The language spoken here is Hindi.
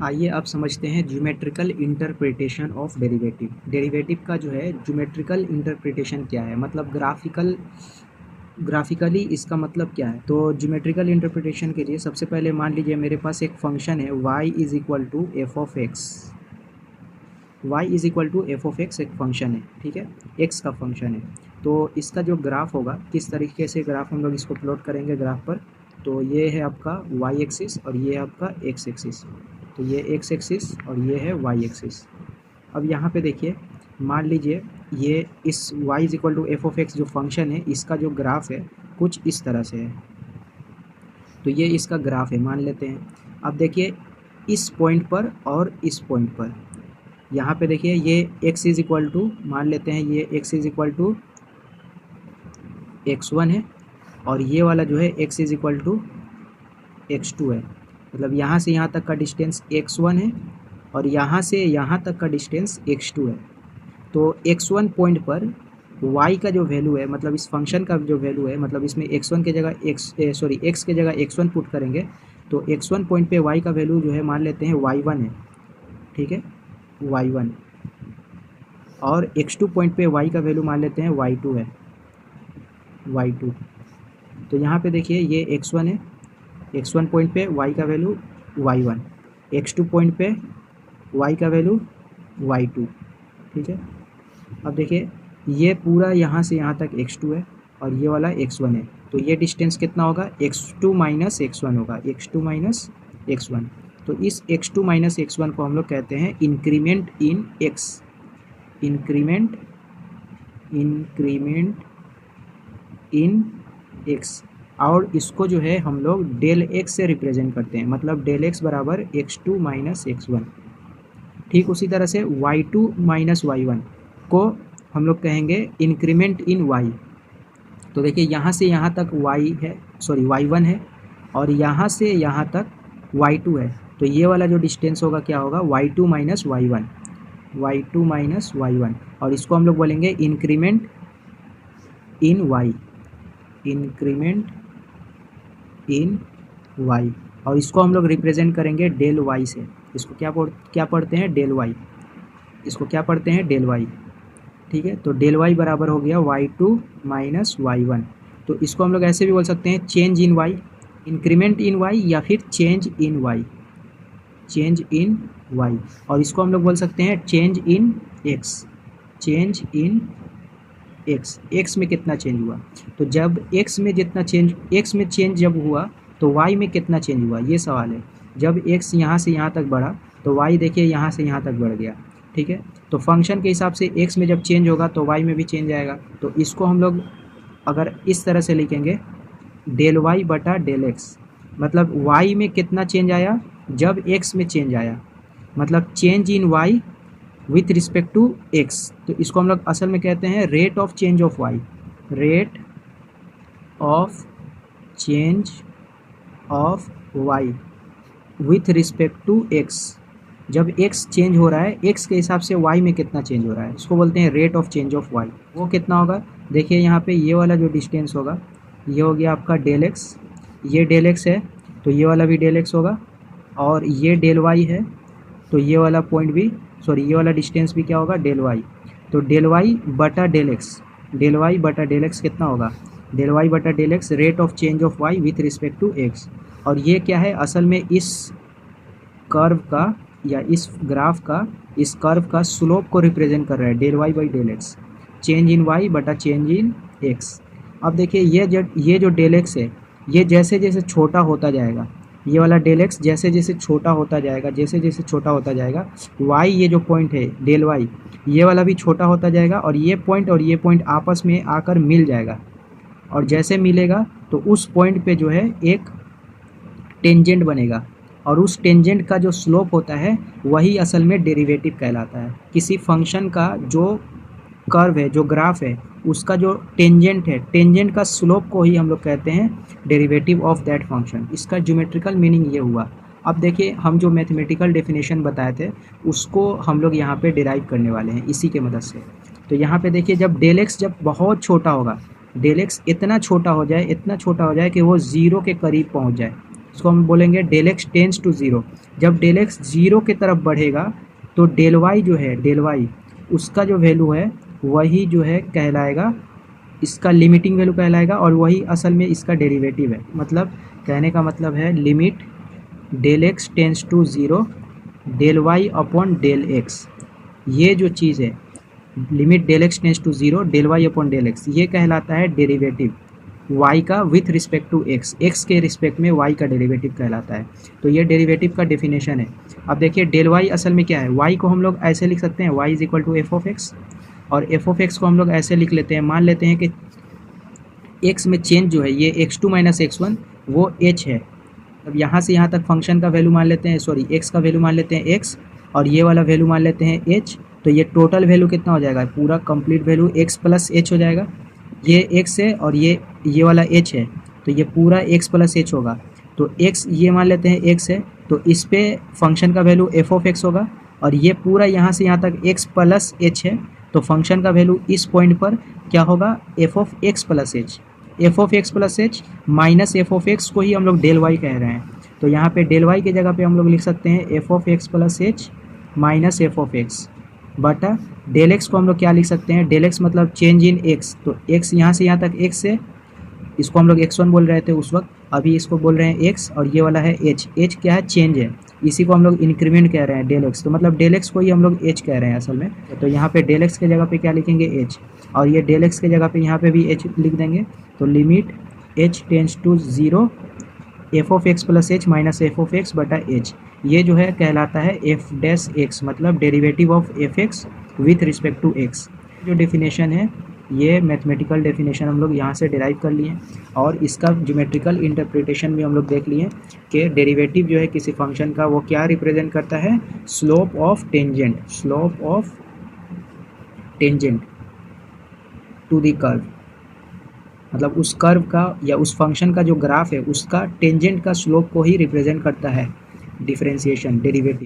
आइए अब समझते हैं geometrical interpretation of derivative. Derivative का जो है ज्योमेट्रिकल इंटरप्रिटेशन क्या है, मतलब ग्राफिकली इसका मतलब क्या है। तो ज्योमेट्रिकल इंटरप्रिटेशन के लिए सबसे पहले मान लीजिए मेरे पास एक फंक्शन है y is equal to F of X. y is equal to F of X एक फंक्शन है, ठीक है, x का फंक्शन है। तो इसका जो ग्राफ होगा, किस तरीके से ग्राफ हम लोग इसको प्लॉट करेंगे ग्राफ पर, तो ये है आपका y एक्सिस और ये है आपका x एक्सिस। तो ये x एक्सिस और ये है y एक्सिस। अब यहाँ पे देखिए, मान लीजिए ये इस y is equal to F of X जो फंक्शन है, इसका जो ग्राफ है कुछ इस तरह से है। तो ये इसका ग्राफ है मान लेते हैं। अब देखिए इस पॉइंट पर और इस पॉइंट पर, यहाँ पे देखिए ये x इज इक्वल टू, मान लेते हैं ये x is equal to x1 है और ये वाला जो है x is equal to x2 है। मतलब यहाँ से यहाँ तक का डिस्टेंस x1 है और यहाँ से यहाँ तक का डिस्टेंस x2 है। तो x1 पॉइंट पर y का जो वैल्यू है, मतलब इस फंक्शन का जो वैल्यू है, मतलब इसमें x1 के जगह x के जगह x1 पुट करेंगे तो x1 पॉइंट पे y का वैल्यू जो है मान लेते हैं y1 है, ठीक है, y1। और x2 पॉइंट पे y का वैल्यू मान लेते हैं y2 है, y2। तो यहाँ पे देखिए ये x1 है, x1 पॉइंट पे y का वैल्यू y1, x2 पॉइंट पे y का वैल्यू y2, ठीक है। अब देखिए ये पूरा यहाँ से यहाँ तक x2 है और ये वाला x1 है। तो ये डिस्टेंस कितना होगा, x2 माइनस x1 होगा, x2 माइनस x1। तो इस x2 माइनस x1 को हम लोग कहते हैं increment in x, increment in x। और इसको जो है हम लोग डेल x से रिप्रेजेंट करते हैं, मतलब डेल x बराबर x2 माइनस x1। ठीक उसी तरह से y2 माइनस y1 को हम लोग कहेंगे इंक्रीमेंट इन y। तो देखिए यहाँ से यहाँ तक y1 है और यहाँ से यहाँ तक y2 है। तो ये वाला जो डिस्टेंस होगा क्या होगा, y2 minus y1, y2 minus y1। और इसको हम लोग बोलेंगे increment in y, increment in y। और इसको हम लोग रिप्रेजेंट करेंगे डेल y से। इसको क्या पढ़ते हैं, डेल y। इसको क्या पढ़ते हैं, डेल y, ठीक है। तो डेल y बराबर हो गया y2 माइनस y1। तो इसको हम लोग ऐसे भी बोल सकते हैं change in y, increment in y, या फिर change in y, change in y। और इसको हम लोग बोल सकते हैं change in x, change in x। x में कितना चेंज हुआ, तो जब x में जितना चेंज, x में चेंज जब हुआ तो y में कितना चेंज हुआ, ये सवाल है। जब x यहाँ से यहाँ तक बढ़ा तो y देखिए यहाँ से यहाँ तक बढ़ गया, ठीक है। तो फंक्शन के हिसाब से x में जब चेंज होगा तो y में भी चेंज आएगा। तो इसको हम लोग अगर इस तरह से लिखेंगे डेल y बटा डेल x, मतलब y में कितना चेंज आया जब x में चेंज आया, मतलब change in y with respect to x। तो इसको हम लोग असल में कहते हैं rate of change of y, rate of change of y with respect to x। जब x चेंज हो रहा है, x के हिसाब से y में कितना चेंज हो रहा है, इसको बोलते हैं rate of change of y। वो कितना होगा, देखिए यहाँ पे ये वाला जो डिस्टेंस होगा ये हो गया आपका डेल x, ये डेल x है तो ये वाला भी डेल x होगा, और ये डेल y है तो ये वाला पॉइंट भी, ये वाला डिस्टेंस भी क्या होगा, डेल y। तो डेल y बटा डेल x, डेल y बटा डेल x कितना होगा, डेल y बटा del x rate of change of y with respect to x। और ये क्या है, असल में इस कर्व का या इस ग्राफ का, इस कर्व का स्लोप को रिप्रेजेंट कर रहा है, del y by del x, change in y बटा चेंज इन x। अब देखिए ये जो डेल x है, ये जैसे जैसे छोटा होता जाएगा, ये वाला डेल x जैसे जैसे छोटा होता जाएगा, जैसे जैसे छोटा होता जाएगा, y ये जो पॉइंट है डेल y, ये वाला भी छोटा होता जाएगा और ये पॉइंट आपस में आकर मिल जाएगा। और जैसे मिलेगा तो उस पॉइंट पे जो है एक टेंजेंट बनेगा, और उस टेंजेंट का जो स्लोप होता है वही असल में डेरिवेटिव कहलाता है। किसी फंक्शन का जो कर्व है, जो ग्राफ है, उसका जो टेंजेंट है, टेंजेंट का स्लोप को ही हम लोग कहते हैं डेरिवेटिव ऑफ दैट फंक्शन। इसका ज्योमेट्रिकल मीनिंग ये हुआ। अब देखिए हम जो मैथमेटिकल डेफिनेशन बताए थे उसको हम लोग यहाँ पे डिराइव करने वाले हैं इसी के मदद से। तो यहाँ पे देखिए जब डेल एक्स जब बहुत छोटा होगा, डेल एक्स इतना छोटा हो जाए कि वो ज़ीरो के करीब पहुँच जाए, इसको हम बोलेंगे del x tends to zero. जब डेल एक्स ज़ीरो की तरफ बढ़ेगा तो डेल वाई जो है, डेल वाई उसका जो वैल्यू है वही जो है कहलाएगा, इसका लिमिटिंग वैल्यू कहलाएगा, और वही असल में इसका डेरिवेटिव है। मतलब कहने का मतलब है limit del x tends to zero del y upon del x, ये जो चीज़ है limit del x tends to zero del y upon del x, ये कहलाता है डेरिवेटिव y का with respect to x, x के रिस्पेक्ट में y का डेरिवेटिव कहलाता है। तो ये डेरिवेटिव का डेफिनेशन है। अब देखिए डेल y असल में क्या है, y को हम लोग ऐसे लिख सकते हैं y is equal to F of x, और एफ ऑफ एक्स को हम लोग ऐसे लिख लेते हैं, मान लेते हैं कि x में चेंज जो है ये x2 माइनस x1 वो h है। अब यहाँ से यहाँ तक फंक्शन का वैल्यू मान लेते हैं, सॉरी x का वैल्यू मान लेते हैं x, और ये वाला वैल्यू मान लेते हैं h। तो ये टोटल वैल्यू कितना हो जाएगा, पूरा complete value x plus h हो जाएगा। ये x है और ये वाला h है, तो ये पूरा x प्लस h होगा। तो x ये मान लेते हैं x है, तो इस पे फंक्शन का वैल्यू f ऑफ x होगा, और ये पूरा यहाँ से यहाँ तक x प्लस h है, तो फंक्शन का वैल्यू इस पॉइंट पर क्या होगा, f of x plus h, f of x plus h minus f of x को ही हम लोग डेल y कह रहे हैं। तो यहाँ पे डेल y की जगह पे हम लोग लिख सकते हैं f of x plus h minus f of x बटा डेल एक्स को हम लोग क्या लिख सकते हैं, डेल एक्स मतलब चेंज इन एक्स। तो एक्स यहाँ से यहाँ तक एक्स है, इसको हम लोग x1 बोल रहे थे उस वक्त, अभी इसको बोल रहे हैं x, और ये वाला है h, h क्या है, चेंज है, इसी को हम लोग इंक्रीमेंट कह रहे हैं डेल एक्स। तो मतलब डेल एक्स को ही हम लोग h कह रहे हैं असल में। तो यहाँ पे डेल एक्स के जगह पे क्या लिखेंगे, h, और ये डेल एक्स के जगह पे यहाँ पे भी h लिख देंगे। तो limit h tends to zero f of x plus h minus f of x बटा एच, ये जो है कहलाता है एफ डैश एक्स, मतलब derivative of f x with respect to x. जो डेफिनेशन है ये मैथमेटिकल डेफिनेशन हम लोग यहाँ से डिराइव कर लिए, और इसका ज्योमेट्रिकल इंटरप्रिटेशन भी हम लोग देख लिए कि डेरिवेटिव जो है किसी फंक्शन का वो क्या रिप्रेजेंट करता है, slope of tangent, slope of tangent to the curve, मतलब उस कर्व का या उस फंक्शन का जो ग्राफ है उसका टेंजेंट का स्लोप को ही रिप्रेजेंट करता है डिफरेंशिएशन डेरिवेटिव।